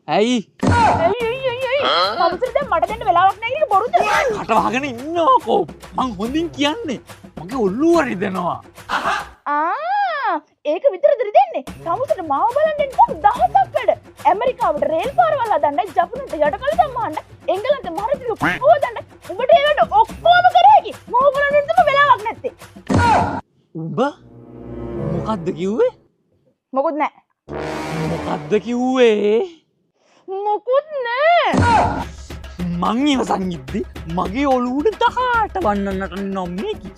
ඇයි මමසට දැන් මට දෙන්න වෙලාවක් නැහැ කියලා බොරුද? කට වහගෙන ඉන්නවකෝ. මං හොඳින් කියන්නේ. මගේ ඔල්ලුව රිදෙනවා. ඒක විතරද දෙන්නේ? සමුසට මාව බලන් දෙන්න දහසක් වැඩ. ඇමරිකාවට රේල් පාරවල් හදන්න, ජපනට යටකල සම්මහන්න, එංගලන්ත මහරජු හොදන්න. උඹට ඒ වැඩ ඔක්කොම කර හැකි. මාව බලන් දෙන්න වෙලාවක් නැත්තේ. උඹ මොකද්ද කිව්වේ? මොකුත් නැහැ. මොකද්ද කිව්වේ? මොකුත් නැහැ. මං ඉවසන් ඉද්දි මගේ ඔලුවට 18 වන්නන්නට නොමේකි.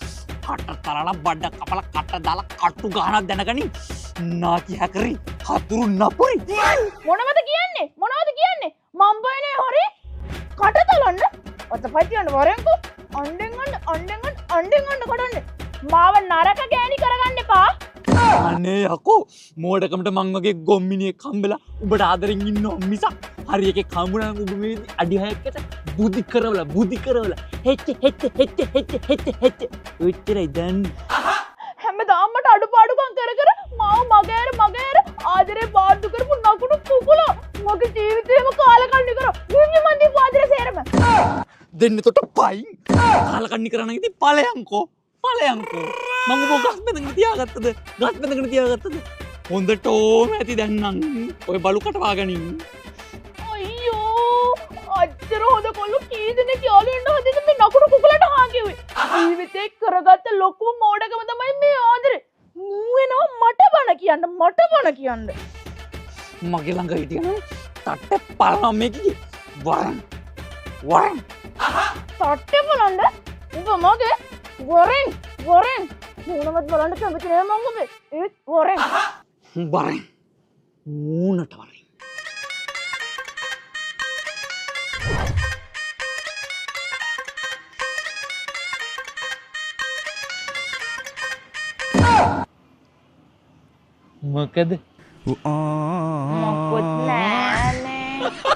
කට තරලා බඩ කපලා කට දාලා කට්ටු ගහනක් දැනගනි. නාකි හැකරි හතුරු නපුරි. මොනවද කියන්නේ? මොනවද කියන්නේ? මම් බයනේ හොරි. කට තලන්න. ඔතපයිටියන් වරෙන්කෝ. අඬෙන් කඩන්නේ. මාව නරක ගෑණි කරගන්න එපා. අනේ යකෝ මෝඩකමට මං වගේ ගොම්මිනියෙක් හම්බෙලා උඹට ආදරෙන් ඉන්නව මිසක් හරි එකෙක් හම්බුනා නම් උඹ මේ අඩි 6කට බුද්ධි කරවලා හෙච්ච ඔච්චරයි දන්නේ. හැමදාම මට අඩුපාඩුකම් කර මාව මගේර ආදරේ බාද්දු කරපු නකුණු කුකුල මගේ ජීවිතේම කාලකන්ණි කරා. මුන්නේ මන් දීපු ආදරේ සේරම. දෙන්නතොට පයින් කාලකන්ණි කරන්න ඉතින් ඵලයන්කෝ. මං උඹ ගස් බඳගෙන තියාගත්තද? හොඳට ඕම ඇති දැන් නම් ඔය බලු කටවා ගනින්. අයියෝ අච්චර හොඳ කොල්ලෝ කී දෙනෙක් යාළු වෙන්න හදන්නේ මේ නකුණු කුකුලට හා කිව්වේ. ජීවිතේ කරගත්ත ලොකුම මෝඩකම තමයි මේ ආදරේ. මූ වෙනවා මට බන කියන්න. මගේ ළඟ හිටියනම් තට්ටේ පලනවා මේකේ වරන්. තට්ටේ බලන්න. උඹ මගේ වරෙන්. මූණවත් බලන්න කැමති නෑ මං ඔබේ. ඒත් වරෙන්. මූණට වරෙන්. මොකද? මොකුත් නෑනේ.